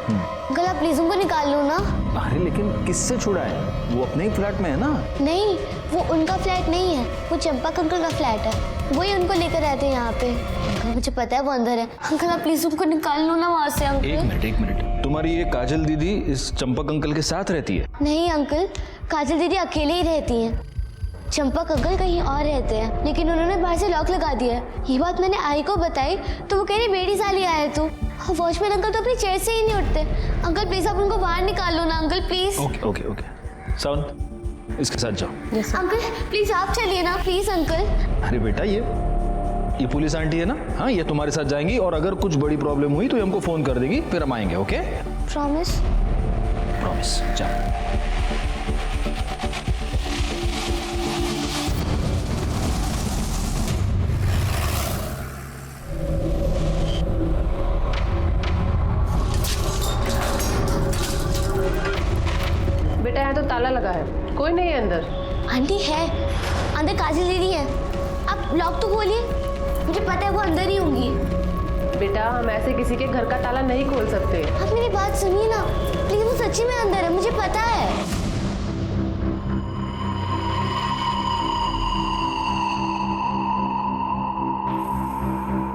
Uncle आप please उनको निकाल लो ना। अरे लेकिन किससे छुड़ा है? वो अपने ही फ्लैट में है ना। नहीं, वो उनका फ्लैट नहीं है, वो चंपक अंकल का फ्लैट है। वही उनको लेकर रहते हैं यहाँ पे। अंकल मुझे पता है वो अंदर है। अंकल आप प्लीज उनको निकाल लो ना वहाँ से। अंकल एक मिनट, तुम्हारी ये काजल दीदी इस चंपक अंकल के साथ रहती है? नहीं अंकल, काजल दीदी अकेले ही रहती हैं। चंपक अंकल कहीं और रहते हैं, लेकिन उन्होंने बाहर से लॉक लगा दिया है। ये बात मैंने आई को बताई तो वो कह रही बेटी साली आए तो। वॉचमैन अंकल तो अपनी चेयर से ही नहीं उठते। अंकल प्लीज आप उनको बाहर निकाल लो ना अंकल प्लीज। ओके सावंत इसके साथ जाओ। अंकल प्लीज आप चलिए ना प्लीज अंकल। अरे बेटा ये पुलिस आंटी है ना, हाँ ये तुम्हारे साथ जाएंगी और अगर कुछ बड़ी प्रॉब्लम हुई तो ये हमको फोन कर देगी, फिर हम आएंगे। Okay promise? प्रॉमिस। जाओ। बेटा यहाँ तो ताला लगा है, कोई नहीं है अंदर। आंटी है अंदर, काजल दीदी है। आप लॉक तो खोलिए, मुझे पता है वो अंदर ही होंगी। बेटा हम ऐसे किसी के घर का ताला नहीं खोल सकते। आप मेरी बात सुनिए ना प्लीज, वो सच्ची में अंदर है, मुझे पता है।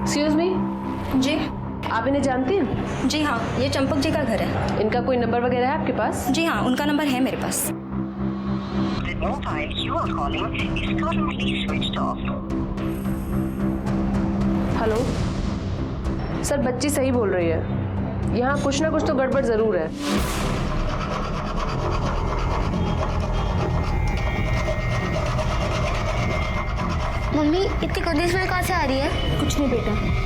एक्सक्यूज मी, जी आप इन्हें जानती हैं? जी हाँ, ये चंपक जी का घर है। इनका कोई नंबर वगैरह है आपके पास? जी हाँ, उनका नंबर है मेरे पास। The mobile you are calling is currently switched off. Hello sir, बच्ची सही बोल रही है, यहाँ कुछ ना कुछ तो गड़बड़ जरूर है। मम्मी इतनी गंदी स्मेल कहाँ से आ रही है? कुछ नहीं बेटा।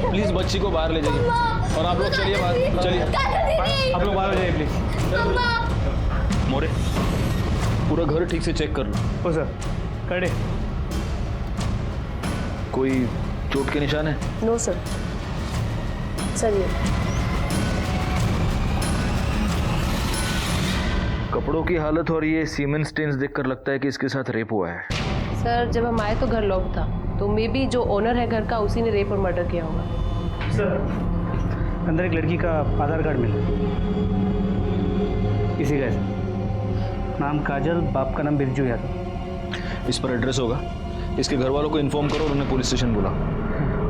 प्लीज बच्ची को बाहर ले जाइए और आप लोग चलिए बाहर, चलिए आप लोग बाहर हो जाइए प्लीज। मोरे पूरा घर ठीक से चेक कर लो। ओ सर करे। कोई चोट के निशान है? No sir. चलिए। कपड़ों की हालत और ये सीमेंट स्टेन्स देखकर लगता है कि इसके साथ रेप हुआ है। सर जब हम आए तो घर लॉक था, तो मे बी जो ओनर है घर का उसी ने रेप और मर्डर किया होगा। सर अंदर एक लड़की का आधार कार्ड मिला, इसी का है सर। नाम काजल, बाप का नाम बिरजू यादव। इस पर एड्रेस होगा, इसके घर वालों को इन्फॉर्म करो और उन्हें पुलिस स्टेशन बुला।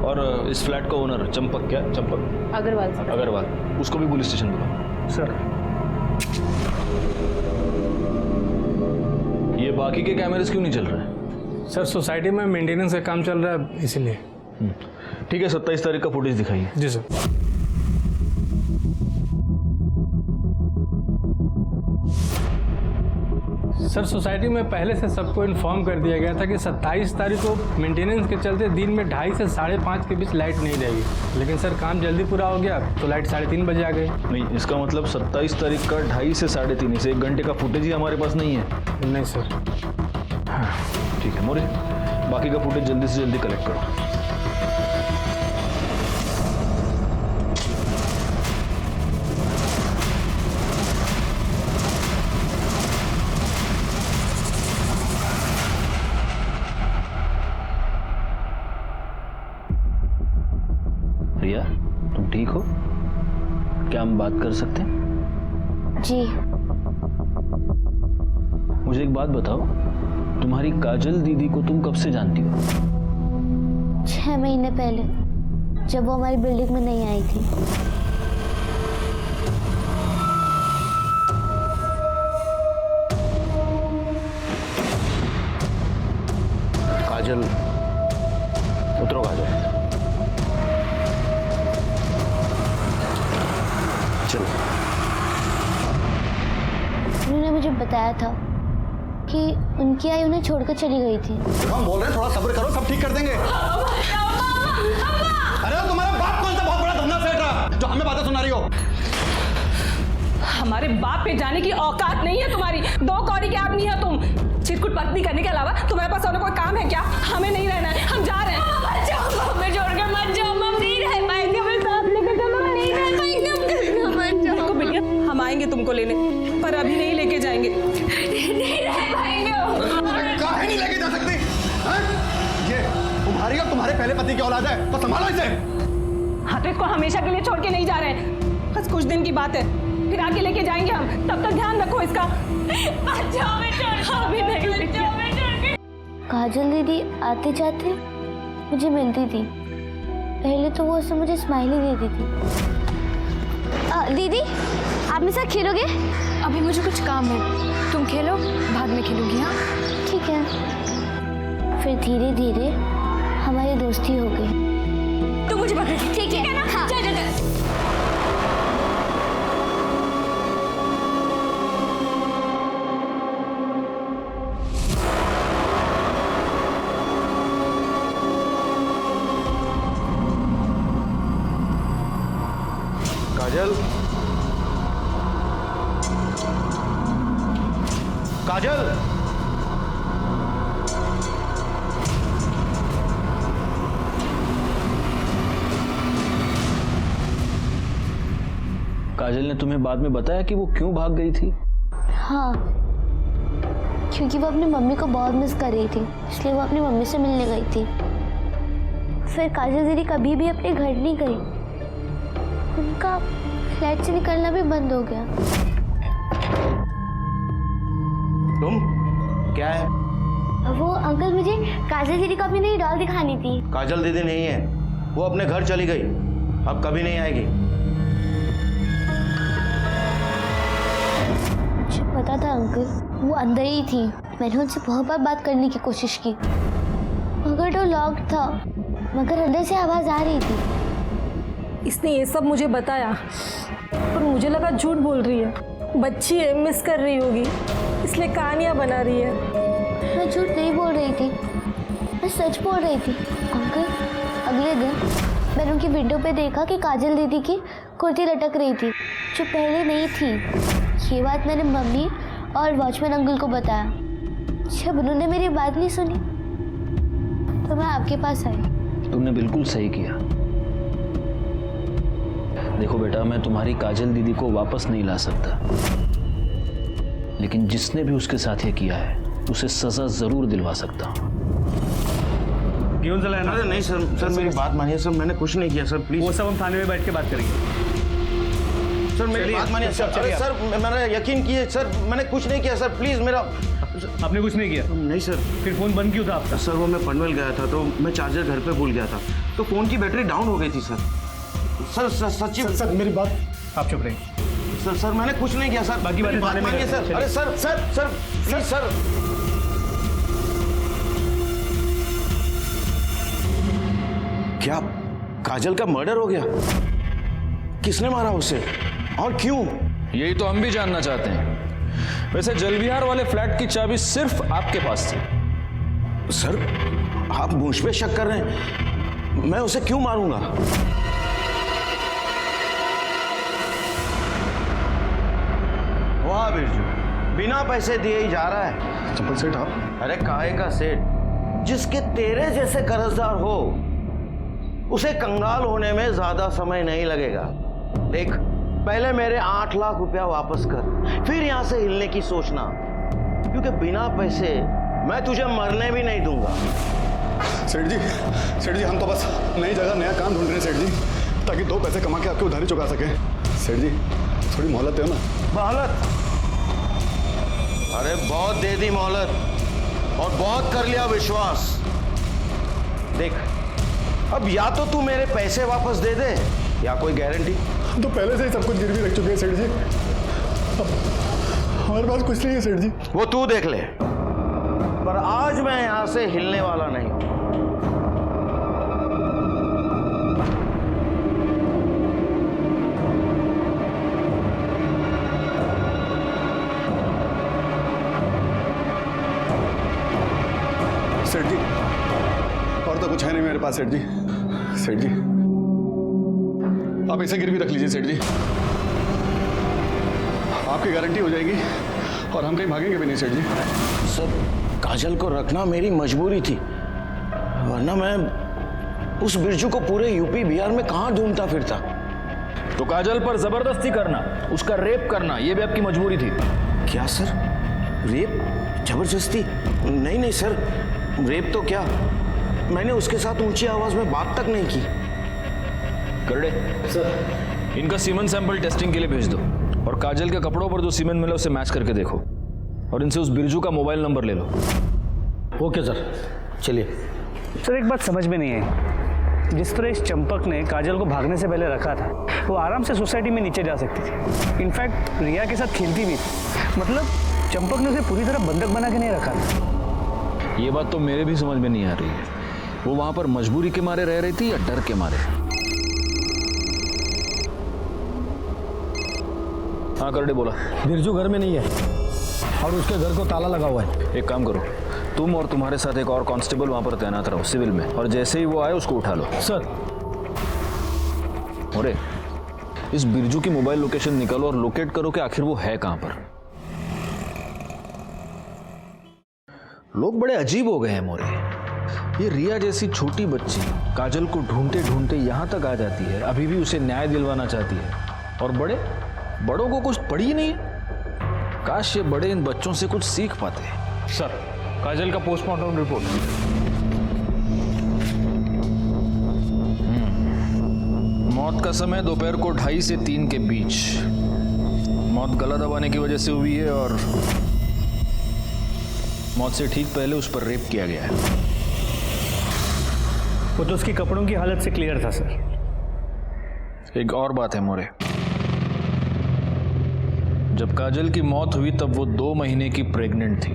और इस फ्लैट का ओनर चंपक, क्या चंपक अग्रवाल सर। अग्रवाल, उसको भी पुलिस स्टेशन बुला। सर ये बाकी के कैमरेस क्यों नहीं चल रहे हैं? सर सोसाइटी में मेंटेनेंस का काम चल रहा है इसीलिए। ठीक है, 27 तारीख का फुटेज दिखाइए। जी सर। सर सोसाइटी में पहले से सबको इन्फॉर्म कर दिया गया था कि 27 तारीख को मेंटेनेंस के चलते दिन में 2:30 से 5:30 के बीच लाइट नहीं रहेगी, लेकिन सर काम जल्दी पूरा हो गया तो लाइट 3:30 बजे आ गई। नहीं, इसका मतलब 27 तारीख का 2:30 से 3:30, इसे 1 घंटे का फुटेज ही हमारे पास नहीं है। नहीं सर। हाँ ठीक है मोरे, बाकी का फुटेज जल्दी से जल्दी कलेक्ट करो। रिया तुम ठीक हो? क्या हम बात कर सकते हैं? जी। मुझे एक बात बताओ, तुम्हारी काजल दीदी को तुम कब से जानती हो? 6 महीने पहले, जब वो हमारी बिल्डिंग में नहीं आई थी। काजल, उतरो काजल, चलो। उन्होंने मुझे बताया था कि उनकी आई उन्हें छोड़कर चली गई थी। हम बोल रहे हैं थोड़ा सब्र करो, सब ठीक कर देंगे। अरे तुम्हारा बाप कौन सा बहुत बड़ा धंधा सेठ रहा जो हमें बातें सुना रही हो? हमारे बाप पे जाने की औकात नहीं है तुम्हारी। 2 कौड़ी के आदमी हो तुम। चिरकुट पत्नी करने के अलावा तुम्हारे पास और कोई काम है क्या? तुम्हारी और तुम्हारे पहले पति की औलाद है, तो संभालो इसे। हाँ तो इसको हमेशा के लिए छोड़ के नहीं जा रहे, बस कुछ दिन की बात है, फिर आगे लेके जाएंगे हम, तब तक ध्यान रखो इसका। अभी नहीं। काजल दीदी आते जाते मुझे मिलती थी। पहले तो वो उससे मुझे स्माइली देती थी। दीदी आप मेरे साथ खेलोगे? अभी मुझे कुछ काम है, तुम खेलो, बाद में खेलूंगी। हाँ ठीक है। फिर धीरे धीरे हमारी दोस्ती हो गई। तुम मुझे पकड़, ठीक है ना? हाँ। चल चल चल। काजल, काजल, काजल ने तुम्हें बाद में बताया कि वो क्यों भाग गई थी? हाँ, क्योंकि वो अपनी मम्मी को बहुत मिस कर रही थी, इसलिए वो अपनी मम्मी से मिलने गई थी। फिर काजल दीदी कभी भी अपने घर नहीं गई, उनका फ्लैट से निकलना भी बंद हो गया। तुम क्या है? वो अंकल, मुझे काजल दीदी को अपनी नई डॉल दिखानी थी। काजल दीदी नहीं है, वो अपने घर चली गई, अब कभी नहीं आएगी। मुझे पता था अंकल, वो अंदर ही थी। मैंने उनसे बहुत बार बात करने की कोशिश की, मगर डोर लॉक्ड था, मगर अंदर से आवाज आ रही थी। इसने ये सब मुझे बताया, पर मुझे लगा झूठ बोल रही है। बच्ची है, मिस कर रही होगी, इसलिए कहानियां बना रही है। मैं झूठ नहीं बोल रही थी, मैं सच बोल रही थी। अंकल, अगले दिन मैंने उनकी विंडो पे देखा कि काजल दीदी की कुर्ती लटक रही थी, जो पहले नहीं थी। ये बात मैंने मम्मी और वॉचमैन अंकल को बताया। जब उन्होंने मेरी बात नहीं सुनी तो मैं आपके पास आई। तुमने बिल्कुल सही किया। देखो बेटा, मैं तुम्हारी काजल दीदी को वापस नहीं ला सकता, लेकिन जिसने भी उसके साथ ये किया है उसे सजा जरूर दिलवा सकता हूँ। क्यों चला है ना? अरे नहीं सर, सर मेरी बात मानिए सर, मैंने कुछ नहीं किया सर, प्लीज। वो सब हम थाने में बैठ के बात करेंगे। सर मेरी बात मानिए सर। अरे सर मैंने यकीन किए सर, मैंने कुछ नहीं किया सर, प्लीज मेरा। आपने कुछ नहीं किया? नहीं सर। फिर फोन बंद क्यों था आपका? सर वो मैं पनवेल गया था, तो मैं चार्जर घर पे भूल गया था, तो फोन की बैटरी डाउन हो गई थी सर। सर सच्ची सर मेरी बात, आप चुप रहिए। सर मैंने कुछ नहीं किया सर। बाकी बातें थाने में मानिए सर। अरे sir sir sir please sir. क्या काजल का मर्डर हो गया? किसने मारा उसे और क्यों? यही तो हम भी जानना चाहते हैं। वैसे जलविहार वाले फ्लैट की चाबी सिर्फ आपके पास थी। सर आप मुझ पे शक कर रहे हैं? मैं उसे क्यों मारूंगा? वाह बिरजू, बिना पैसे दिए ही जा रहा है। चप्पल सेठ आप? अरे काहे का सेठ? जिसके तेरे जैसे कर्जदार हो उसे कंगाल होने में ज्यादा समय नहीं लगेगा। देख, पहले मेरे 8 लाख रुपया वापस कर, फिर यहां से हिलने की सोचना, क्योंकि बिना पैसे मैं तुझे मरने भी नहीं दूंगा। सेठ जी हम तो बस नई जगह नया काम ढूंढ रहे हैं सेठ जी, ताकि 2 पैसे कमा के आपकी उधारी चुका सके। सेठ जी थोड़ी मोहलत दो ना। मोहलत? अरे बहुत दे दी मोहलत और बहुत कर लिया विश्वास। देख, अब या तो तू मेरे पैसे वापस दे दे या कोई गारंटी। तो पहले से ही सब कुछ गिरवी रख चुके हैं सेठ जी, हमारे पास कुछ नहीं है सेठ जी। वो तू देख ले, पर आज मैं यहां से हिलने वाला नहीं। सेठ जी और तो कुछ है नहीं मेरे पास सेठ जी। सेठ जी आप इसे गिरवी रख लीजिए सेठ जी, आपकी गारंटी हो जाएगी और हम कहीं भागेंगे भी नहीं सेठ जी। सर काजल को रखना मेरी मजबूरी थी, वरना मैं उस बिरजू को पूरे यूपी बिहार में कहां ढूंढता फिरता। तो काजल पर जबरदस्ती करना, उसका रेप करना, यह भी आपकी मजबूरी थी? क्या सर? रेप? जबरदस्ती? नहीं नहीं सर, रेप तो क्या, मैंने उसके साथ ऊंची आवाज में बात तक नहीं की। करड़े सर, इनका सीमेन सैंपल टेस्टिंग के लिए भेज दो और काजल के कपड़ों पर जो सीमेन मिला उसे मैच करके देखो और इनसे उस बिरजू का मोबाइल नंबर ले लो। Okay sir. चलिए। सर एक बात समझ में नहीं आई, जिस तरह इस चंपक ने काजल को भागने से पहले रखा था वो आराम से सोसाइटी में नीचे जा सकती थी, इनफैक्ट रिया के साथ खेलती भी थी। मतलब चंपक ने उसे पूरी तरह बंधक बना के नहीं रखा था। ये बात तो मेरे भी समझ में नहीं आ रही है, वो वहां पर मजबूरी के मारे रह रही थी या डर के मारे? हाँ करड़े बोला। बिरजू घर में नहीं है और उसके घर को ताला लगा हुआ है। एक काम करो, तुम और तुम्हारे साथ एक और कांस्टेबल वहां पर तैनात रहो सिविल में, और जैसे ही वो आए उसको उठा लो। सर। अरे इस बिरजू की मोबाइल लोकेशन निकालो और लोकेट करो कि आखिर वो है कहां पर। लोग बड़े अजीब हो गए हैं मोरे। ये रिया जैसी छोटी बच्ची काजल को ढूंढते ढूंढते यहां तक आ जाती है, अभी भी उसे न्याय दिलवाना चाहती है, और बड़ों को कुछ पड़ी ही नहीं है। काश ये बड़े इन बच्चों से कुछ सीख पाते। सर काजल का पोस्टमार्टम रिपोर्ट। मौत का समय दोपहर को 2:30 से 3 के बीच। मौत गला दबाने की वजह से हुई है और मौत से ठीक पहले उस पर रेप किया गया है। वो तो उसके कपड़ों की हालत से क्लियर था सर। एक और बात है मोरे, जब काजल की मौत हुई तब वो 2 महीने की प्रेग्नेंट थी।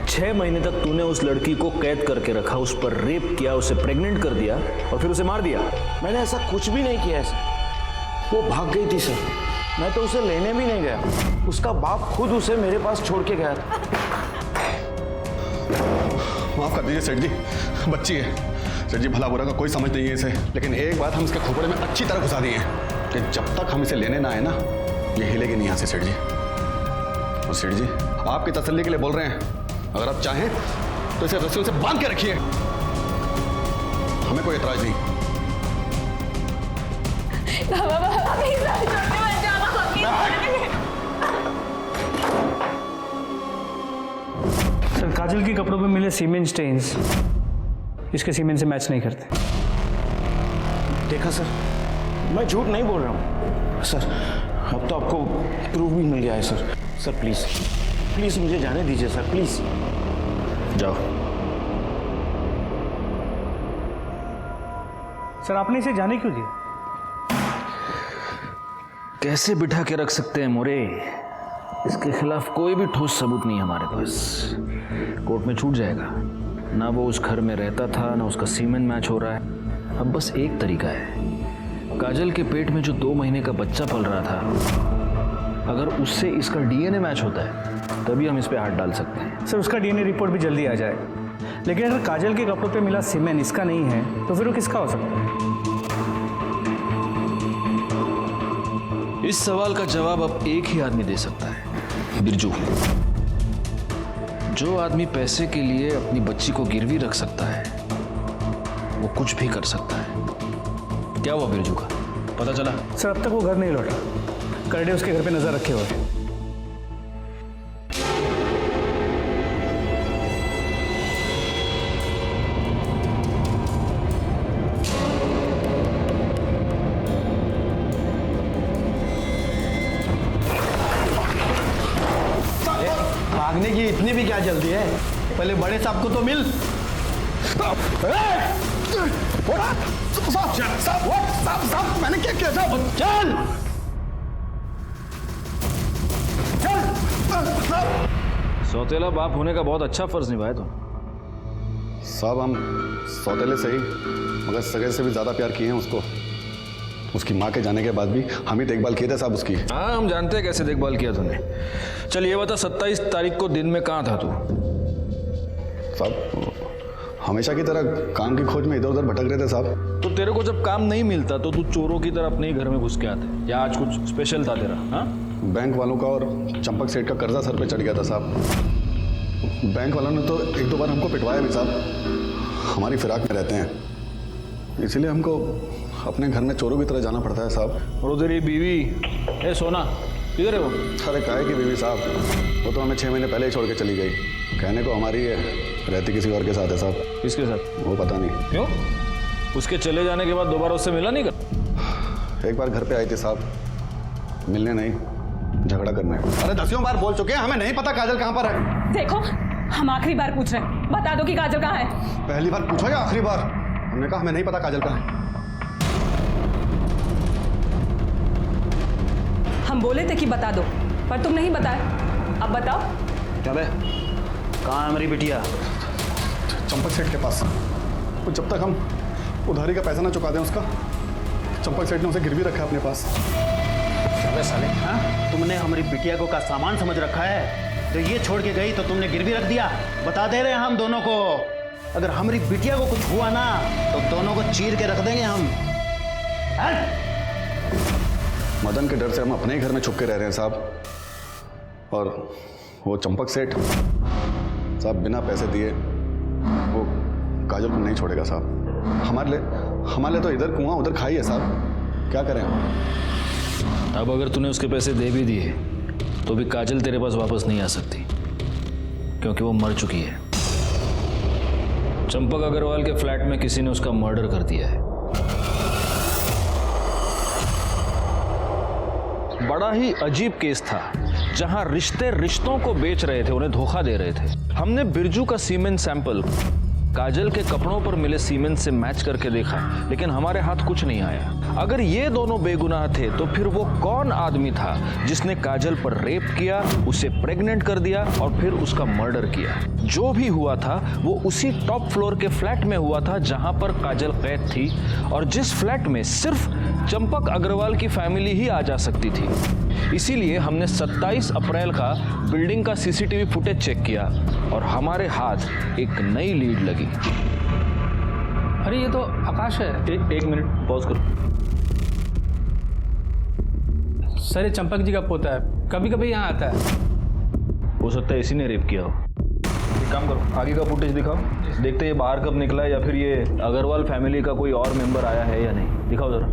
छह महीने तक तूने उस लड़की को कैद करके रखा, उस पर रेप किया, उसे प्रेग्नेंट कर दिया और फिर उसे मार दिया। मैंने ऐसा कुछ भी नहीं किया सर। वो भाग गई थी सर, मैं तो उसे लेने भी नहीं गया। उसका बाप खुद उसे मेरे पास छोड़ के गया था। माफ कर दीजिए सेठ जी, बच्ची है सेठ जी, भला बुरा का कोई समझ नहीं है इसे, लेकिन एक बात हम इसके खोपड़े में अच्छी तरह घुसा दिए हैं कि जब तक हम इसे लेने ना आए ना, ये हिलेगी नहीं यहाँ से सेठ जी। और सेठ जी आपकी तसल्ली के लिए बोल रहे हैं, अगर आप चाहें तो इसे रस्सियों से बांध के रखिए, हमें कोई एतराज नहीं। सर काजल के कपड़ों पे मिले सीमेंट स्टेन्स इसके सीमेंट से मैच नहीं करते। देखा सर, मैं झूठ नहीं बोल रहा हूँ सर। अब तो आपको प्रूफ भी मिल गया है सर। सर प्लीज प्लीज मुझे जाने दीजिए सर, प्लीज। जाओ। सर आपने इसे जाने क्यों दिया? कैसे बिठा के रख सकते हैं मोरे? इसके खिलाफ कोई भी ठोस सबूत नहीं हमारे पास। कोर्ट में छूट जाएगा, ना वो उस घर में रहता था, ना उसका सीमेन मैच हो रहा है। अब बस एक तरीका है, काजल के पेट में जो 2 महीने का बच्चा पल रहा था, अगर उससे इसका डीएनए मैच होता है तभी हम इस पे हाथ डाल सकते हैं। सर उसका डीएनए रिपोर्ट भी जल्दी आ जाए, लेकिन अगर काजल के कपड़ों पे मिला सीमेंट इसका नहीं है तो फिर वो किसका हो सकता है? इस सवाल का जवाब अब एक ही आदमी दे सकता है, बिरजू। जो आदमी पैसे के लिए अपनी बच्ची को गिरवी रख सकता है वो कुछ भी कर सकता है। क्या हुआ बिरजू का, पता चला? सर अब तक वो घर नहीं लौटा, करडे उसके घर पे नजर रखे हुए हैं। भागने की इतनी भी क्या जल्दी है? पहले बड़े साहब को तो मिल। साहब मैंने क्या किया? साहब चल सौतेला बाप होने का बहुत अच्छा फर्ज निभाया तुम। साहब हम सौतेले से ही, मगर सगे से भी ज्यादा प्यार किए हैं उसको। उसकी माँ के जाने के बाद भी हम ही देखभाल किए थे साहब उसकी। हाँ हम जानते हैं कैसे देखभाल किया तूने। चल ये बता, 27 तारीख को दिन में कहाँ था तू? साहब हमेशा की तरह काम की खोज में इधर उधर भटक रहे थे साहब। तो तेरे को जब काम नहीं मिलता तो तू चोरों की तरह अपने ही घर में घुस के आते, या आज कुछ स्पेशल था तेरा? हाँ बैंक वालों का और चंपक सेठ का कर्जा सर पे चढ़ गया था साहब। बैंक वालों ने तो 1-2 बार हमको पिटवाया भी साहब। हमारी फिराक में रहते हैं, इसीलिए हमको अपने घर में चोरों की तरह जाना पड़ता है साहब। और उधर ये बीवी, ए सोना, किधर है वो? अरे काहे की बीवी साहब, वो तो हमें 6 महीने पहले ही छोड़ के चली गई। कहने को हमारी है, रहती किसी और के साथ है साहब। किसके साथ? वो पता नहीं क्यों? उसके चले जाने के बाद दोबारा उससे मिला नहीं कर? एक बार घर पे आई थी साहब, मिलने नहीं, झगड़ा करने। अरे 10 बार बोल चुके हैं, हमें नहीं पता काजल कहाँ पर है। देखो, हम आखिरी बार पूछ रहे हैं, बता दो कि काजल कहाँ है। पहली बार पूछा या आखिरी बार? हमने कहा हमें नहीं पता काजल कहाँ है। हम बोले थे कि बता दो, पर तुम नहीं बताए। अब बताओ। क्या बे, कहाँ है हमारी बिटिया? चंपक सेठ के पास। तो जब तक हम उधारी का पैसा ना चुका दें उसका, चंपक सेठ ने उसे गिरवी रखा है अपने पास। अबे साले, हाँ? तुमने हमारी बिटिया को का सामान समझ रखा है? तो ये छोड़ के गई तो तुमने गिरवी रख दिया। बता दे रहे हैं हम दोनों को, अगर हमारी बिटिया को कुछ हुआ ना तो दोनों को चीर के रख देंगे हम। मदन के डर से हम अपने ही घर में छुप के रह रहे हैं साहब। और वो चंपक सेठ साहब बिना पैसे दिए वो काजल को नहीं छोड़ेगा साहब। हमारे लिए तो इधर कुआं उधर खाई है साहब, क्या करें? अब अगर तूने उसके पैसे दे भी दिए तो भी काजल तेरे पास वापस नहीं आ सकती, क्योंकि वो मर चुकी है। चंपक अग्रवाल के फ्लैट में किसी ने उसका मर्डर कर दिया है। बड़ा ही अजीब केस था, जहां रिश्ते रिश्तों को बेच रहे थे, उन्हें धोखा दे रहे थे। हमने बिरजू का सीमेंट सैंपल काजल के कपड़ों पर मिले सीमेंट से मैच करके देखा, लेकिन हमारे हाथ कुछ नहीं आया। अगर ये दोनों बेगुनाह थे तो फिर वो कौन आदमी था जिसने काजल पर रेप किया, उसे प्रेग्नेंट कर दिया और फिर उसका मर्डर किया? जो भी हुआ था वो उसी टॉप फ्लोर के फ्लैट में हुआ था जहां पर काजल कैद थी, और जिस फ्लैट में सिर्फ चंपक अग्रवाल की फैमिली ही आ जा सकती थी। इसीलिए हमने 27 अप्रैल का बिल्डिंग का सीसीटीवी फुटेज चेक किया और हमारे हाथ एक नई लीड लगी। अरे ये तो आकाश है। एक मिनट पॉज करो। सर ये चंपक जी का पोता है, कभी कभी यहाँ आता है। हो सकता है इसी ने रेप किया हो। एक काम करो, आगे का फुटेज दिखाओ, देखते ये बाहर कब निकला है या फिर ये अग्रवाल फैमिली का कोई और मेंबर आया है या नहीं। दिखाओ जरा।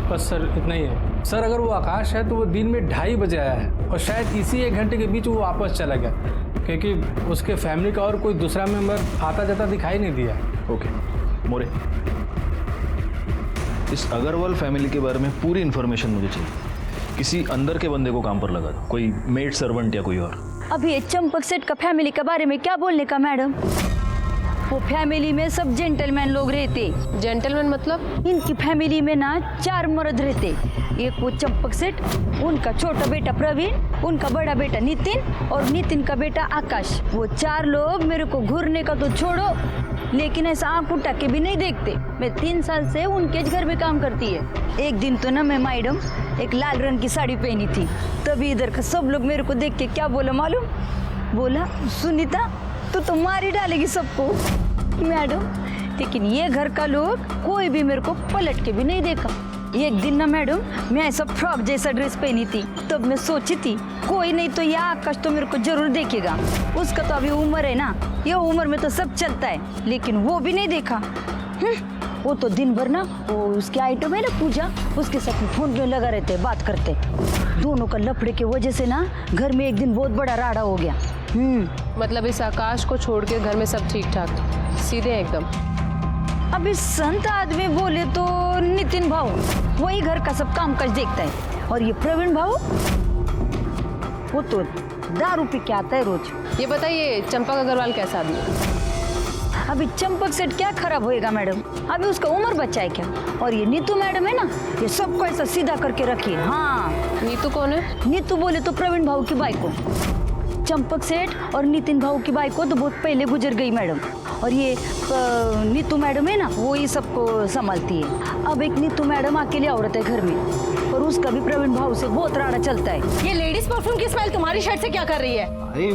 बस सर इतना ही है। सर अगर वो आकाश है तो वो दिन में 2:30 बजे आया है और शायद इसी 1 घंटे के बीच वो वापस चला गया, क्योंकि उसके फैमिली का और कोई दूसरा मेंबर आता जाता दिखाई नहीं दिया। ओके मोरे, इस अग्रवाल फैमिली के बारे में पूरी इन्फॉर्मेशन मुझे चाहिए। किसी अंदर के बंदे को काम पर लगा दो, कोई मेड सर्वेंट या कोई और। अभी चंपक सेठ का फैमिली के बारे में क्या बोलने का मैडम? वो फैमिली में सब जेंटलमैन लोग रहते। जेंटलमैन मतलब? इनकी फैमिली में ना 4 मर्द रहते। एक वो चंपक सेठ, उनका छोटा बेटा प्रवीण, उनका बड़ा बेटा नितिन और नितिन का बेटा आकाश। वो 4 लोग मेरे को घूरने का तो छोड़ो, लेकिन ऐसा आंख उठा के भी नहीं देखते। मैं 3 साल से उनके घर में काम करती है। एक दिन तो ना मैं मैडम एक लाल रंग की साड़ी पहनी थी, तभी इधर का सब लोग मेरे को देख के क्या बोला मालूम? बोला, सुनीता तू तो मार ही डालेगी सबको। मैडम लेकिन ये घर का लोग कोई भी मेरे को पलट के भी नहीं देखा। एक दिन ना मैडम मैं ऐसा फ्रॉक जैसा ड्रेस पहनी थी, तब मैं सोची थी कोई नहीं तो यह आकाश तो मेरे को जरूर देखेगा। उसका तो अभी उम्र है ना, ये उम्र में तो सब चलता है, लेकिन वो भी नहीं देखा। वो तो दिन भर ना वो उसके आइटम है ना पूजा, उसके साथ फोन में लगा रहते, बात करते। दोनों का लफड़े की वजह से ना घर में एक दिन बहुत बड़ा राड़ा हो गया। मतलब इस आकाश को छोड़ के घर में सब ठीक ठाक सीधे एकदम? अभी संत आदमी बोले तो नितिन भाऊ वही घर का सब काम काज देखता है, और ये प्रवीण भाऊ वो तो दारू पी के आता है रोज। ये बताइए चंपक अग्रवाल कैसा आदमी है? अभी चंपक सेठ क्या खराब होएगा मैडम, अभी उसका उम्र बच्चा है क्या? और ये नीतू मैडम है ना, ये सबको ऐसा सीधा करके रखी है। हाँ, नीतू कौन है? नीतू बोले तो प्रवीण भाऊ की बाइको। चंपक सेठ और नितिन भाऊ की बाइको तो बहुत पहले गुजर गई मैडम, और ये नीतू मैडम है ना वो ये सबको संभालती है। अब एक नीतू मैडम अकेली औरत है घर में, और उसका भी प्रवीण भाऊ से बहुत राड़ा चलता है। ये लेडीज परफ्यूम की स्मेल तुम्हारी शर्ट से क्या कर रही है? अरे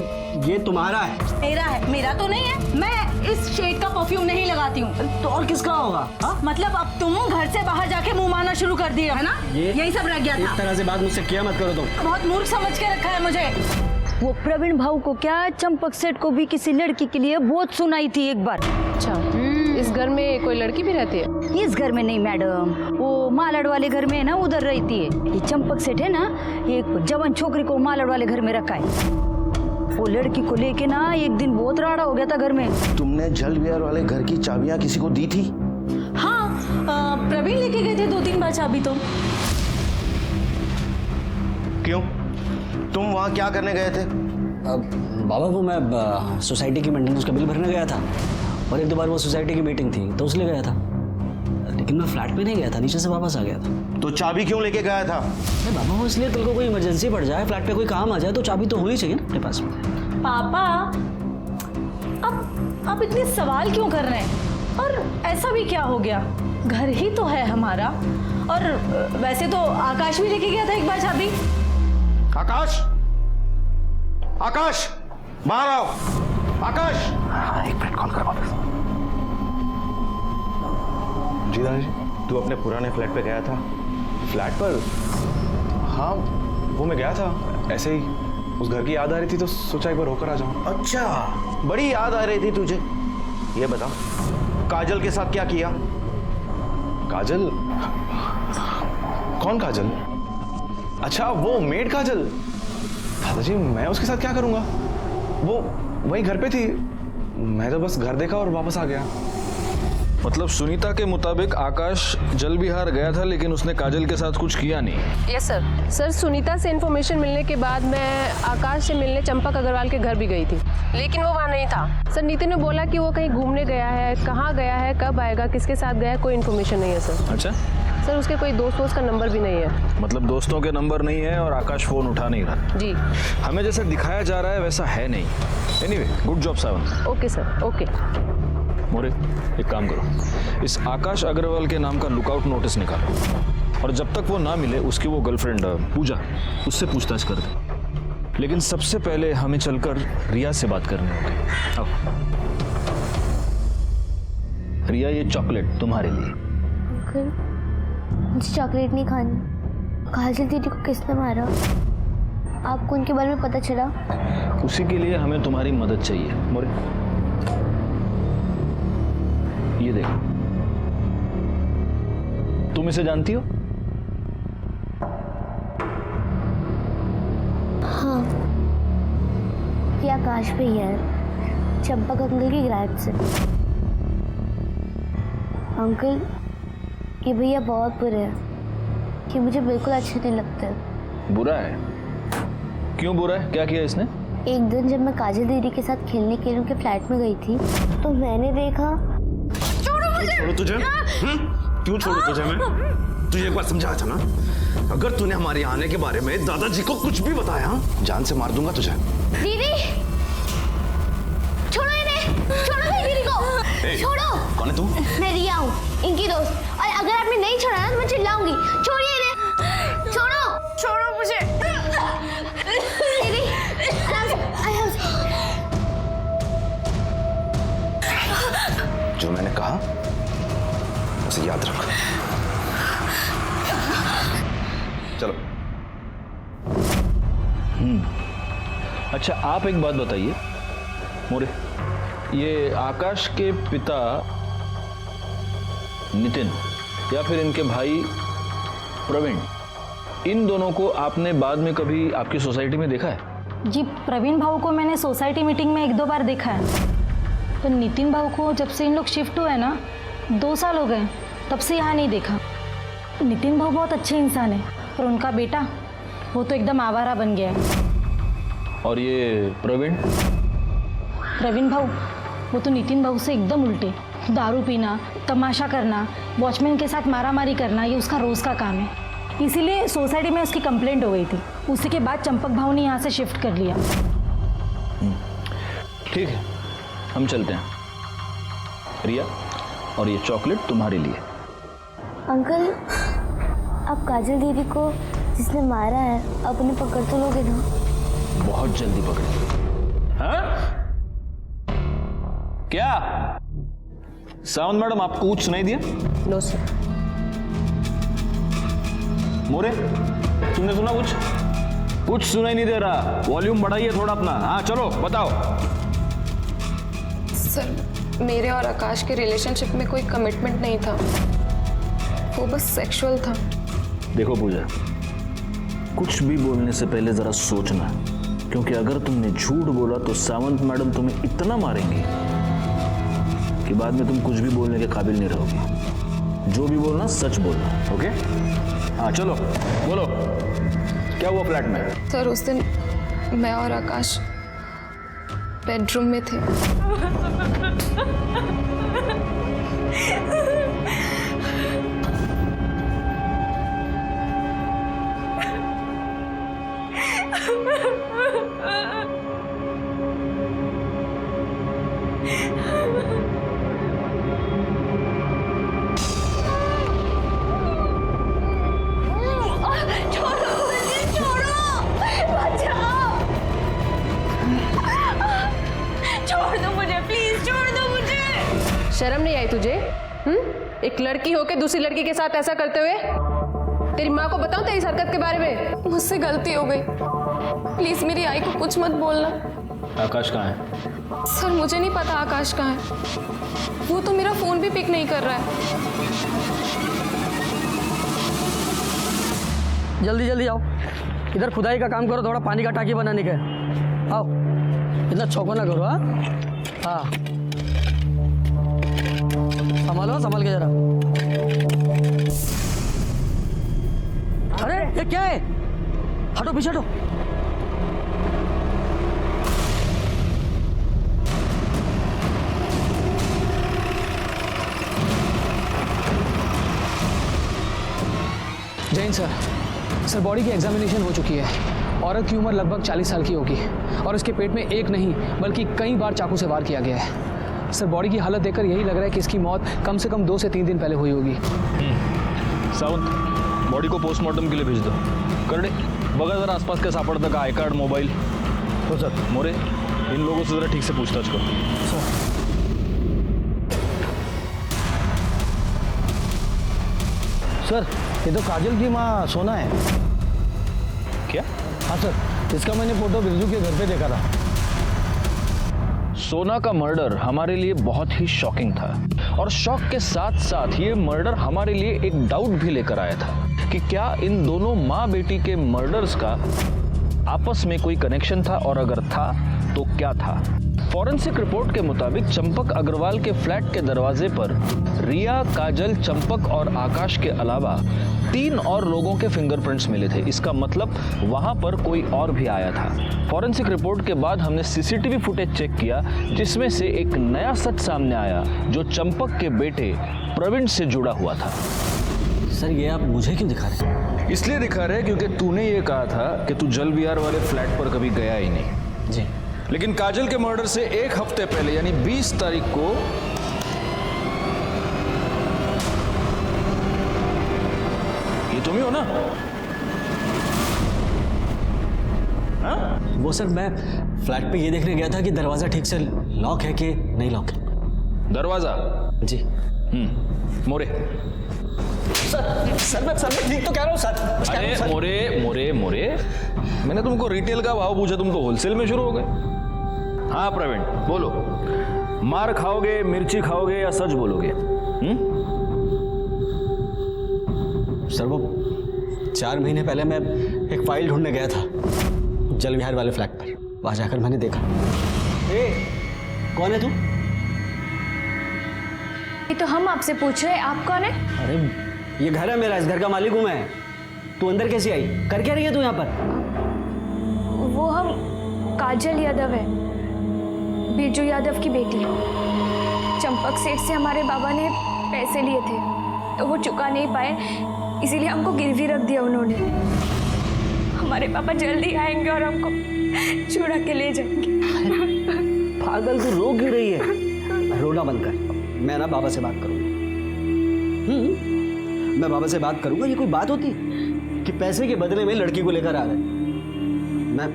ये तुम्हारा है। मेरा है? मेरा तो नहीं है, मैं इस शेड का परफ्यूम नहीं लगाती हूँ। तो और किसका होगा? मतलब अब तुम घर से बाहर जाके मुंह मारना शुरू कर दिए है ना? यही सब रह गया था। इस तरह से बात मुझसे किया मत करो तुम। बहुत मूर्ख समझ के रखा है मुझे। वो प्रवीण भाऊ को क्या चंपक सेठ को भी किसी लड़की के लिए बहुत सुनाई थी एक बार। अच्छा, इस घर में कोई लड़की भी रहती है? इस घर में नहीं मैडम, वो मालाड वाले घर में है ना, उधर रहती है। ये चंपक सेठ है ना, एक जवान छोकरी को मालाड वाले घर में रखा है। वो लड़की को लेके ना एक दिन बहुत राड़ा हो गया था घर में। तुमने जल विहार वाले घर की चाबियां किसी को दी थी? हाँ, प्रवीण लेके गए थे 2-3 बार चाबी तो। क्यों? तुम वहां क्या करने गए थे? बाबा वो मैं सोसाइटी की मेंटेनेंस का बिल भरने गया था, और 1-2 बार वो सोसाइटी की मीटिंग थी तो उसलिए गया था। लेकिन मैं फ्लैट पे नहीं गया था, नीचे से वापस आ गया था। तो चाबी क्यों लेके गया था? अरे बाबा वो इसलिए, कल को कोई इमरजेंसी पड़ जाए, फ्लैट पे कोई काम आ जाए तो चाबी तो होनी चाहिए ना अपने पास में। पापा, अब आप इतने सवाल क्यों कर रहे हैं? और ऐसा भी क्या हो गया, घर ही तो है हमारा। और वैसे तो आकाश भी लेके गया था एक बार चाबी। आकाश, आकाश बाहर आओ। आकाश, एक मिनट कॉल करवा दे। जी दादाजी, तू अपने पुराने फ्लैट पे गया था? फ्लैट पर? हाँ, वो मैं गया था, ऐसे ही उस घर की याद आ रही थी तो सोचा एक बार होकर आ जाऊं। अच्छा, बड़ी याद आ रही थी तुझे। ये बता, काजल के साथ क्या किया? काजल? कौन काजल? अच्छा, वो मेड काजल। दादाजी, मैं उसके साथ क्या करूंगा? वो वहीं घर पे थी, मैं तो बस घर देखा और वापस आ गया। मतलब सुनीता के मुताबिक आकाश जल विहार गया था, लेकिन उसने काजल के साथ कुछ किया नहीं। Yes sir. सर, सुनीता से इन्फॉर्मेशन मिलने के बाद मैं आकाश से मिलने चंपक अग्रवाल के घर भी गई थी, लेकिन वो वहाँ नहीं था। सर, नितिन ने बोला कि वो कहीं घूमने गया है, कहाँ गया है, कब आएगा, किसके साथ गया है, कोई इन्फॉर्मेशन नहीं है सर। अच्छा सर, उसके कोई दोस्त का नंबर भी नहीं है। मतलब दोस्तों के नंबर नहीं है और आकाश फोन उठा नहीं रहा। जी, हमें जैसा दिखाया जा रहा है वैसा है नहीं। Anyway, good job Sawan. Okay sir, okay. More, एक काम करो, इस आकाश अग्रवाल के नाम का लुकआउट नोटिस निकालो, और जब तक वो ना मिले उसकी वो गर्लफ्रेंड पूजा, उससे पूछताछ कर दे। लेकिन सबसे पहले हमें चलकर रिया से बात करनी होगी। आओ रिया, ये चॉकलेट तुम्हारे लिए। अंकल, मुझे चॉकलेट नहीं खानी। काजल दीदी को किसने मारा? आपको उनके बारे में पता चला? उसी के लिए हमें तुम्हारी मदद चाहिए। मोरे, ये देखो, तुम इसे जानती हो? हाँ, ये आकाश भैया है, चंपक अंकल की ग्रैंड से। अंकल, ये भैया बहुत बुरे हैं, कि मुझे बिल्कुल अच्छे नहीं लगते। बुरा है? क्यों बुरा है? क्या किया इसने? एक दिन जब मैं काजल दीदी के साथ खेलने के लिए उनके फ्लैट में गई थी, तो मैंने देखा। छोड़ो तुझे? क्यों छोड़ू तुझे? मैं तुझे एक बार समझाया था ना, अगर तूने हमारे आने के बारे में दादाजी को कुछ भी बताया, जान से मार दूंगा तुझे। दीदी, छोड़ो इन्हें, छोड़ो मेरी दीदी को, छोड़ो। कौन है तू? मैं रिया हूँ, इनकी दोस्त, और अगर आपने नहीं छोड़ा ना तो मैं चिल्लाऊंगी। छोड़िए इन्हें, छोड़ो, छोड़ो मुझे। दीदी, जो मैंने कहा उसे याद रख। चलो। अच्छा, आप एक बात बताइए मोरे, ये आकाश के पिता नितिन या फिर इनके भाई प्रवीण, इन दोनों को आपने बाद में कभी आपकी सोसाइटी में देखा है? जी, प्रवीण भाऊ को मैंने सोसाइटी मीटिंग में 1-2 बार देखा है। तो नितिन भाऊ को जब से इन लोग शिफ्ट हुए ना, 2 साल हो गए, तब से यहाँ नहीं देखा। नितिन भाऊ बहुत अच्छे इंसान है, पर उनका बेटा वो तो एकदम आवारा बन गया है। और ये प्रवीण भाऊ, वो तो नितिन भाऊ से एकदम उल्टे। दारू पीना, तमाशा करना, वॉचमैन के साथ मारामारी करना, ये उसका रोज़ का काम है। इसीलिए सोसाइटी में उसकी कंप्लेंट हो गई थी। उसी के बाद चंपक भाऊ ने यहाँ से शिफ्ट कर लिया। ठीक है, हम चलते हैं। रिया, और ये चॉकलेट तुम्हारे लिए। अंकल, आप काजल दीदी को जिसने मारा है अपने पकड़ तो लोगे ना? बहुत जल्दी पकड़े। हाँ? क्या सावंत मैडम, आपको कुछ सुनाई दिया? No sir. मोरे, तुमने सुना कुछ? कुछ सुनाई नहीं दे रहा। वॉल्यूम बढ़ाइए थोड़ा अपना। हाँ चलो बताओ। सर, मेरे और आकाश के रिलेशनशिप में कोई कमिटमेंट नहीं था, वो बस सेक्सुअल था। देखो पूजा, कुछ भी बोलने से पहले जरा सोचना, क्योंकि अगर तुमने झूठ बोला तो सावंत मैडम तुम्हें इतना मारेंगी कि बाद में तुम कुछ भी बोलने के काबिल नहीं रहोगी। जो भी बोलना सच बोलना, ओके? हाँ चलो बोलो, क्या हुआ फ्लैट में? सर उस दिन मैं और आकाश बेडरूम में थे। शर्म नहीं आई तुझे? एक लड़की होके दूसरी लड़की के साथ ऐसा करते हुए? तेरी माँ को बताऊं तेरी इस हरकत के बारे में? मुझसे गलती हो गई, प्लीज मेरी आई को कुछ मत बोलना। आकाश कहाँ है? सर मुझे नहीं पता आकाश कहाँ है, वो तो मेरा फोन भी पिक नहीं कर रहा है। जल्दी जल्दी आओ, इधर खुदाई का काम करो, थोड़ा पानी का टाकी बनाने का है। आओ, इतना चौको ना करो। हाँ संभालो, संभाल के जरा। अरे ये क्या है? हटो पीछे हटो। जैन सर, बॉडी की एग्जामिनेशन हो चुकी है। औरत की उम्र लगभग 40 साल की होगी और उसके पेट में एक नहीं बल्कि कई बार चाकू से वार किया गया है। सर बॉडी की हालत देखकर यही लग रहा है कि इसकी मौत कम से कम 2 से 3 दिन पहले हुई होगी। सावंत, बॉडी को पोस्टमार्टम के लिए भेज दो। करडे बघा जरा आसपास क्या सापड़ता का, आई कार्ड, मोबाइल। तो सर मोरे, इन लोगों से जरा ठीक से पूछताछ करो। सर ये तो काजल की माँ सोना है। क्या? हाँ सर, इसका मैंने फोटो बिरजू के घर पे देखा था। सोना का मर्डर हमारे लिए बहुत ही शॉकिंग था और शॉक के साथ साथ ये मर्डर हमारे लिए एक डाउट भी लेकर आया था कि क्या इन दोनों माँ बेटी के मर्डर्स का आपस में कोई कनेक्शन था, और अगर था तो क्या था। फॉरेंसिक रिपोर्ट के मुताबिक चंपक अग्रवाल के फ्लैट के दरवाजे पर रिया, काजल, चंपक और आकाश के अलावा 3 और लोगों के फिंगरप्रिंट्स मिले थे। इसका मतलब वहां पर कोई और भी आया था। फॉरेंसिक रिपोर्ट के बाद हमने सीसीटीवी फुटेज चेक किया, जिसमें से एक नया सच सामने आया जो चंपक के बेटे प्रवीण से जुड़ा हुआ था। सर ये आप मुझे क्यों दिखा रहे हैं? इसलिए दिखा रहे क्योंकि तूने ये कहा था कि तू जल विहार वाले फ्लैट पर कभी गया ही नहीं। जी, लेकिन काजल के मर्डर से 1 हफ्ते पहले यानी 20 तारीख को ये तुम ही हो ना? हाँ? वो सर मैं फ्लैट पे ये देखने गया था कि दरवाजा ठीक से लॉक है कि नहीं लॉक है। दरवाजा? जी। मोरे। सर मैं ठीक तो कह रहा हूँ सर। अरे मोरे, मैंने तुमको रिटेल का भाव पूछा, तुम तो होलसेल में शुरू हो गए। हाँ प्रवीण बोलो, मार खाओगे, मिर्ची खाओगे या सच बोलोगे? सर वो 4 महीने पहले मैं एक फाइल ढूंढने गया था जल विहार वाले फ्लैट पर। वहां जाकर मैंने देखा। कौन है तू? ये तो हम आपसे पूछ रहे हैं, आप कौन है? अरे ये घर है मेरा, इस घर का मालिक हूं मैं। तू अंदर कैसी आई? कर क्या रही है तू यहाँ पर? वो हम काजल यादव है, बिरजू यादव की बेटी। चंपक सेठ से हमारे बाबा ने पैसे लिए थे तो वो चुका नहीं पाए, इसीलिए हमको गिरवी रख दिया उन्होंने। हमारे पापा जल्दी आएंगे और हमको छुड़ा के ले जाएंगे। पागल तू रो क्यों रही है? रोना बंद कर, मैं ना बाबा से बात करूंगा। मैं बाबा से बात करूंगा। ये कोई बात होती कि पैसे के बदले में लड़की को लेकर आ रहे? मैं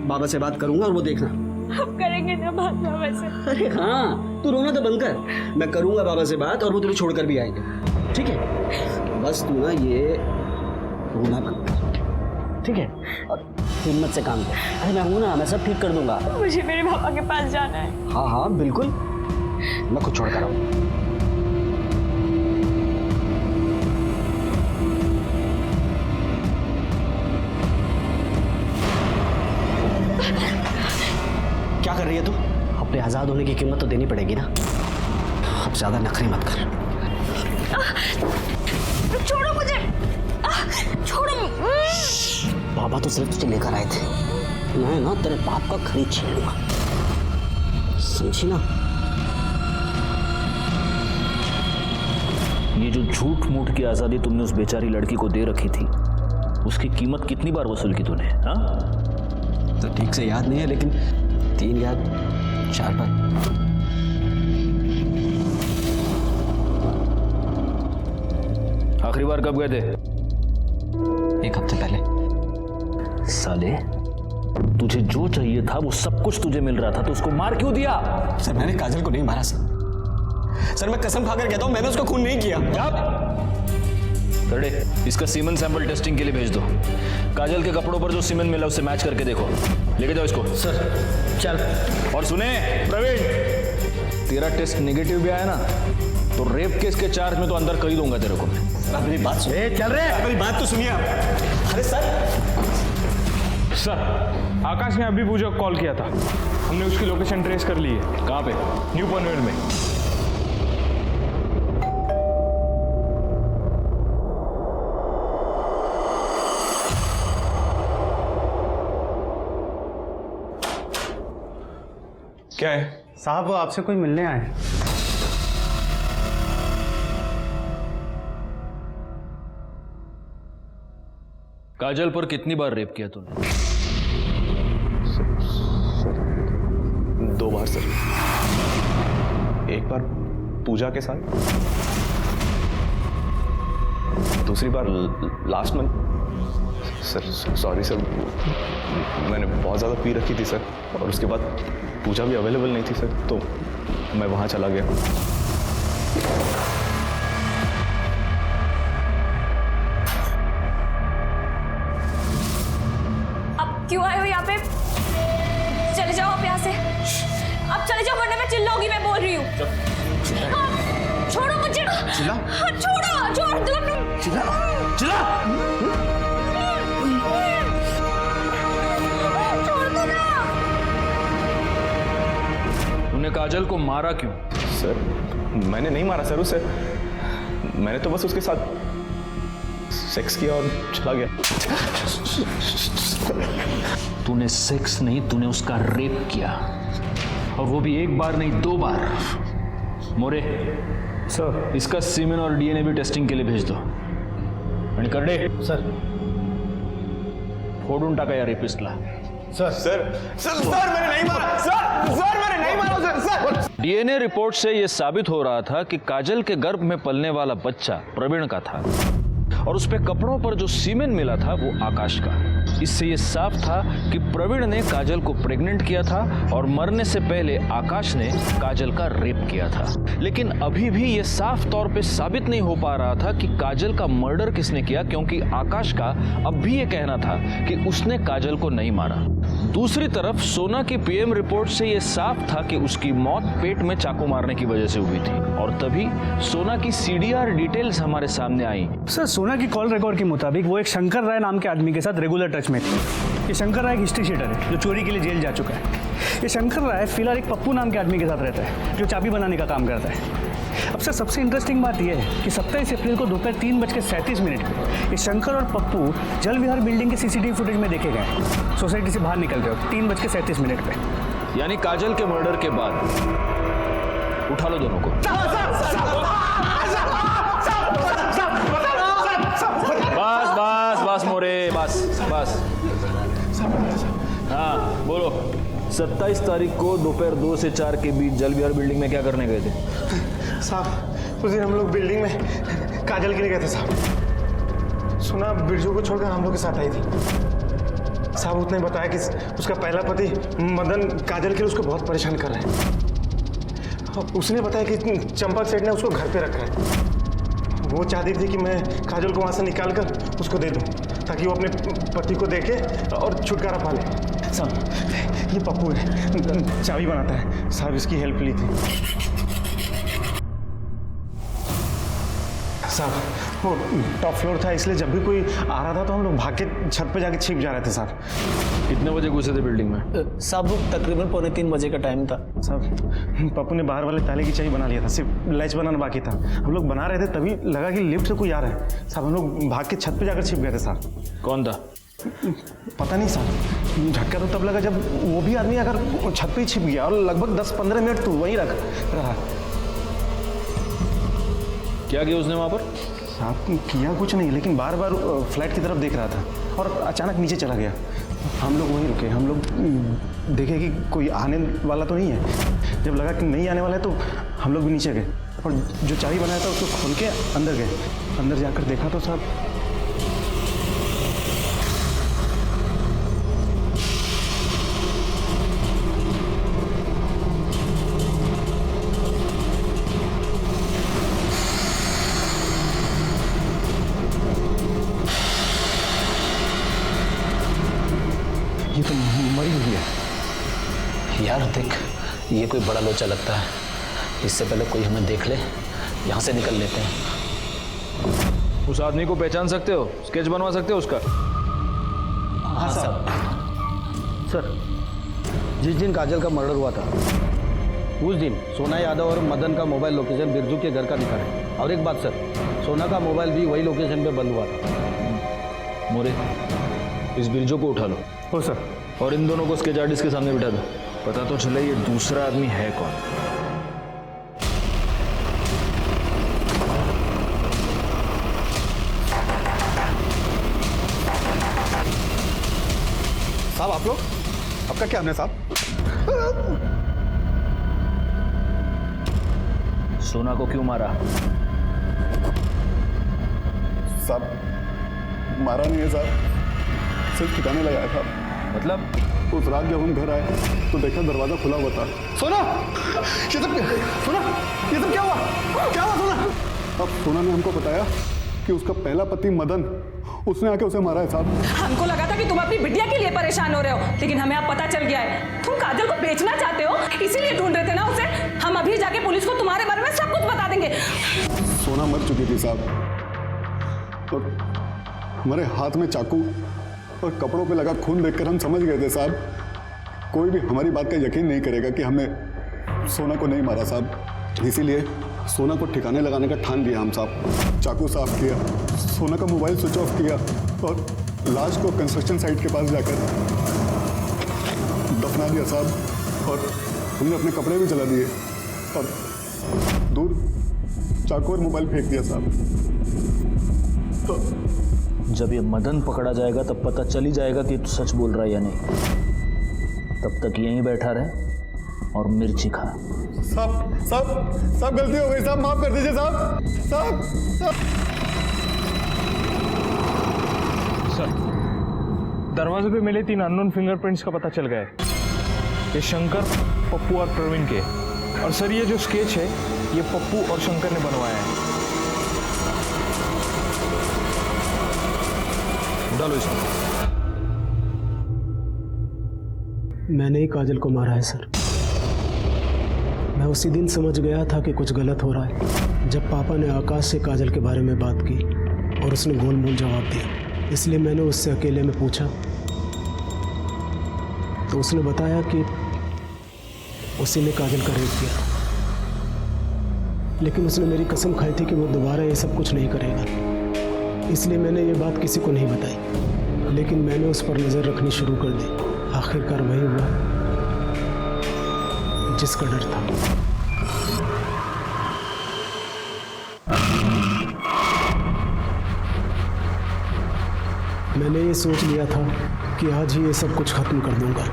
बाबा से बात करूंगा और वो देखना। हम करेंगे ना बात बाबा से। अरे हाँ, तू रोना तो बंद कर, मैं करूंगा बाबा से बात और वो तुझे छोड़कर भी आएंगे, ठीक है? बस तू ना ये रोना बंद कर, ठीक है? और हिम्मत से काम कर। अरे मैं हूं ना, मैं सब ठीक कर दूंगा। मुझे मेरे पापा के पास जाना है। हाँ हाँ बिल्कुल, मैं खुद छोड़ कर आऊँ। क्या कर रही है तू? अपने आजाद होने की कीमत तो देनी पड़ेगी ना। अब ज्यादा नखरे मत कर। छोड़ो मुझे, छोड़ो। बाबा तो सिर्फ तुझे लेकर आए थे, मैं ना तेरे बाप का खरीद छीन लूंगा, समझी ना? ये जो झूठ मूठ की आजादी तुमने उस बेचारी लड़की को दे रखी थी, उसकी कीमत कितनी बार वसूल की तूने? हाँ, तो ठीक से याद नहीं है, लेकिन 3 या 4 बार। आखिरी बार कब गए थे? 1 हफ्ते पहले। साले, तुझे जो चाहिए था वो सब कुछ तुझे मिल रहा था, तो उसको मार क्यों दिया? सर मैंने काजल को नहीं मारा सर, मैं कसम खाकर कहता हूं मैंने उसका खून नहीं किया। करड़े, इसका सीमेन सैंपल टेस्टिंग के लिए भेज दो। काजल के कपड़ों पर जो सीमेन मिला उससे मैच करके देखो। लेके जाओ इसको। सर चल। और सुने प्रवीण, तेरा टेस्ट नेगेटिव भी आया ना तो रेप केस के चार्ज में तो अंदर कर ही दूंगा तेरे को। मेरी बात सुन। चल रहे, मेरी बात तो सुनिए आप। अरे सर, आकाश ने अभी पूजा को कॉल किया था, हमने उसकी लोकेशन ट्रेस कर ली है। कहाँ पे? न्यू पनवेल में। क्या है साहब? वो आपसे कोई मिलने आए। काजल पर कितनी बार रेप किया तूने? 2 बार सर। एक बार पूजा के साथ, दूसरी बार last month. Sir sorry sir, मैंने बहुत ज़्यादा पी रखी थी सर, और उसके बाद पूजा भी अवेलेबल नहीं थी सर, तो मैं वहाँ चला गया। अब क्यों आए हो यहाँ पे? चले जाओ आप यहाँ से, अब चले जाओ वरना मैं चिल्लाऊंगी। मैं बोल रही हूँ। छोड़ो मुझे। चिल्ला? छोड़ो, छोड़ दो। चिल्ला। तूने काजल को मारा क्यों? सर मैंने नहीं मारा सर उसे, मैंने तो बस उसके साथ सेक्स किया और चला गया। तूने सेक्स नहीं, तूने उसका रेप किया, और वो भी 1 बार नहीं 2 बार। मोरे सर, इसका सीमेन और डीएनए भी टेस्टिंग के लिए भेज दो। करडे सर, फोडून टाका या रेपिस्टला। सर मैंने नहीं मारा सर मैंने नहीं मारा सर। डीएनए रिपोर्ट से यह साबित हो रहा था कि काजल के गर्भ में पलने वाला बच्चा प्रवीण का था, और उस पे कपड़ों पर जो सीमेन मिला था वो आकाश का। इससे ये साफ था कि प्रवीण ने काजल को प्रेग्नेंट किया था और मरने से पहले आकाश ने काजल का रेप किया था। लेकिन अभी भी ये साफ तौर पे साबित नहीं हो पा रहा था कि काजल का मर्डर किसने किया, क्योंकि आकाश का अब भी ये कहना था कि उसने काजल को नहीं मारा। दूसरी तरफ सोना की पीएम रिपोर्ट से ये साफ था कि उसकी मौत पेट में चाकू मारने की वजह से हुई थी, और तभी सोना की सीडीआर डिटेल्स हमारे सामने आई। सर, सोना की कॉल रिकॉर्ड के मुताबिक वो एक शंकर राय नाम के आदमी के साथ रेगुलर टच में थी। ये शंकर राय एक हिस्ट्री शीटर है जो चोरी के लिए जेल जा चुका है। ये शंकर राय फिलहाल एक पप्पू नाम के आदमी के साथ रहता है जो चाबी बनाने का काम करता है। अब सर, सबसे इंटरेस्टिंग बात यह है कि 27 अप्रैल को दोपहर 3:37 पे ये शंकर और पप्पू जल विहार बिल्डिंग के सीसीटीवी फुटेज में देखे गए सोसाइटी से बाहर निकल रहे हो 3:37 पे। यानी काजल के मर्डर के बाद उठा लो दोनों को। बस बस बस मोरे, बस। हाँ बोलो, 27 तारीख को दोपहर 2 से 4 के बीच जल विहार बिल्डिंग में क्या करने गए थे? साहब, उस दिन हम लोग बिल्डिंग में काजल के लिए गए थे साहब। सुना बिरजू को छोड़कर हम लोग के साथ आई थी साहब। उसने बताया कि उसका पहला पति मदन काजल के लिए उसको बहुत परेशान कर रहा है। उसने बताया कि चंपक सेठ ने उसको घर पे रखा है। वो चाहती थी कि मैं काजल को वहाँ से निकाल कर उसको दे दूँ ताकि वो अपने पति को देखे और छुटकारा पा ले। साहब, ये पप्पू है, चाबी बनाता है साहब, इसकी हेल्प ली थी। साहब वो टॉप फ्लोर था, इसलिए जब भी कोई आ रहा था तो हम लोग भाग के छत पे जाके छिप जा रहे थे साहब। कितने बजे घुसे थे बिल्डिंग में? साहब वो तकरीबन 2:45 बजे का टाइम था। साहब पप्पू ने बाहर वाले ताले की चाबी बना लिया था, सिर्फ लैच बनाना बाकी था। हम लोग बना रहे थे तभी लगा कि लिफ्ट से कोई आ रहा है साहब। हम लोग भाग के छत पे जाकर छिप गए थे साहब। कौन था? पता नहीं साहब, झटका तो तब लगा जब वो भी आदमी अगर छत पे ही छिप गया, और लगभग 10-15 मिनट तो वहीं रहा। क्या किया उसने वहाँ पर? साहब किया कुछ नहीं, लेकिन बार बार फ्लैट की तरफ देख रहा था और अचानक नीचे चला गया। हम लोग वहीं रुके, हम लोग देखे कि कोई आने वाला तो नहीं है। जब लगा कि नहीं आने वाला है तो हम लोग भी नीचे गए और जो चाबी बनाया था उसको खोल के अंदर गए। अंदर जाकर देखा तो साहब ये तो मरी हुई है। यार देख, ये कोई बड़ा लोचा लगता है। इससे पहले कोई हमें देख ले, यहाँ से निकल लेते हैं। उस आदमी को पहचान सकते हो? स्केच बनवा सकते हो उसका? हाँ सर, जिस दिन काजल का मर्डर हुआ था उस दिन सोना यादव और मदन का मोबाइल लोकेशन बिरजू के घर का दिखा है। और एक बात सर, सोना का मोबाइल भी वही लोकेशन पे बंद हुआ था। मोरे, इस बिरजू को उठा लो। हो सर। और इन दोनों को स्केच आर्टिस्ट के सामने बिठा दो, पता तो चले ये दूसरा आदमी है कौन। साहब आप लोग, आपका क्या हमने साहब? सोना को क्यों मारा? साहब मारा नहीं है साहब, सिर्फ ठिकाने लगाया था। मतलब उस रात जब हम घर आए तो देखा दरवाजा खुला हुआ था। सोना, ये सब क्या हुआ? क्या हुआ सोना? अब सोना ने हमको बताया कि उसका पहला पति मदन, उसने आके उसे मारा है साहब। हमको लगा था कि तुम अपनी बिटिया के लिए परेशान हो रहे हो, लेकिन हमें अब पता चल गया है तुम काजल को बेचना चाहते हो, इसीलिए ढूंढ रहे थे ना उसे। हम अभी जाके पुलिस को तुम्हारे बारे में सब कुछ बता देंगे। सोना मर चुकी थी साहब, और हमारे हाथ में चाकू और कपड़ों पे लगा खून देखकर हम समझ गए थे साहब, कोई भी हमारी बात का यकीन नहीं करेगा कि हमने सोना को नहीं मारा साहब। इसीलिए सोना को ठिकाने लगाने का ठान लिया हम साहब। चाकू साफ किया, सोना का मोबाइल स्विच ऑफ किया और लाश को कंस्ट्रक्शन साइट के पास जाकर दफना दिया साहब। और हमने अपने कपड़े भी जला दिए और दूर चाकू और मोबाइल फेंक दिया साहब। तो जब ये मदन पकड़ा जाएगा तब पता चल ही जाएगा कि तू सच बोल रहा है या नहीं। तब तक यहीं बैठा रहे और मिर्ची खा। साहब गलती हो गई साहब, माफ कर दीजिए साहब। सर, दरवाजे पे मिले 3 अननोन फिंगरप्रिंट्स का पता चल गया है। ये शंकर, पप्पू और प्रवीण के। और सर ये जो स्केच है ये पप्पू और शंकर ने बनवाया है। डालो इसको। मैंने ही काजल को मारा है सर। मैं उसी दिन समझ गया था कि कुछ गलत हो रहा है, जब पापा ने आकाश से काजल के बारे में बात की और उसने गोलमोल जवाब दिया। इसलिए मैंने उससे अकेले में पूछा तो उसने बताया कि उसी ने काजल का रेप किया, लेकिन उसने मेरी कसम खाई थी कि वो दोबारा ये सब कुछ नहीं करेगा। इसलिए मैंने ये बात किसी को नहीं बताई, लेकिन मैंने उस पर नज़र रखनी शुरू कर दी। आखिरकार वही हुआ जिसका डर था। मैंने ये सोच लिया था कि आज ही ये सब कुछ खत्म कर दूंगा,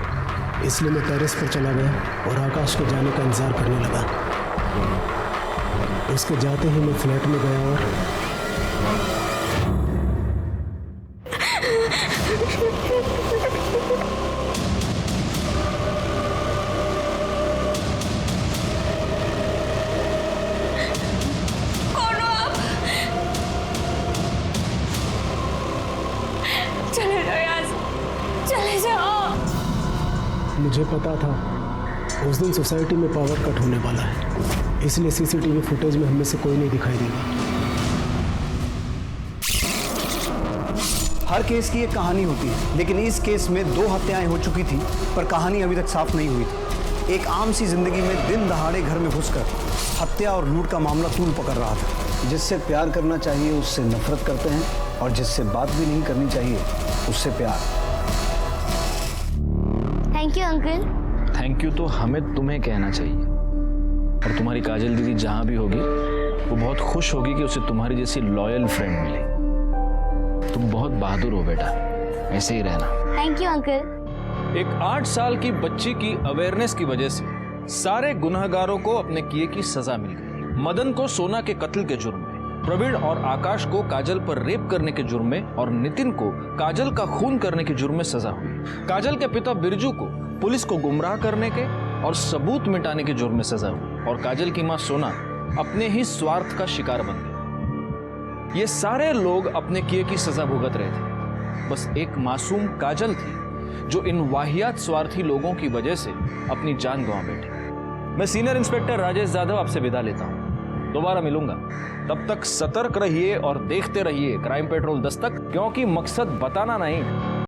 इसलिए मैं टेरेस पर चला गया और आकाश के जाने का इंतजार करने लगा। उसके जाते ही मैं फ्लैट में गया और मुझे पता था उस दिन सोसाइटी में पावर कट होने वाला है, इसलिए सीसीटीवी फुटेज में हमें से कोई नहीं दिखाई देगा। हर केस की एक कहानी होती है, लेकिन इस केस में 2 हत्याएं हो चुकी थी, पर कहानी अभी तक साफ नहीं हुई थी। एक आम सी जिंदगी में दिन दहाड़े घर में घुसकर हत्या और लूट का मामला तूल पकड़ रहा था। जिससे प्यार करना चाहिए उससे नफरत करते हैं, और जिससे बात भी नहीं करनी चाहिए उससे प्यार। Thank you uncle. Thank you तो हमें तुम्हें कहना चाहिए, और तुम्हारी काजल दीदी जहां भी होगी वो बहुत खुश होगी कि उसे तुम्हारी जैसी लॉयल फ्रेंड मिली। तुम बहुत बहादुर हो बेटा, ऐसे ही रहना। Thank you uncle. एक 8 साल की बच्ची की अवेयरनेस की वजह से सारे गुनहगारों को अपने किए की सजा मिल गई। मदन को सोना के कत्ल के जुर्म में, प्रवीण और आकाश को काजल पर रेप करने के जुर्म में, और नितिन को काजल का खून करने के जुर्म में सजा हुई। काजल के पिता बिरजू को पुलिस को गुमराह करने के और सबूत मिटाने के जुर्म में सजा हुई, और काजल की मां सोना अपने ही स्वार्थ का शिकार बन गई। ये सारे लोग अपने किए की सजा भुगत रहे थे, बस एक मासूम काजल थी जो इन वाहियात स्वार्थी लोगों की वजह से अपनी जान गंवा बैठी। मैं सीनियर इंस्पेक्टर राजेश यादव आपसे विदा लेता हूं, दोबारा मिलूंगा। तब तक सतर्क रहिए और देखते रहिए क्राइम पेट्रोल दस्तक, क्योंकि मकसद बताना नहीं,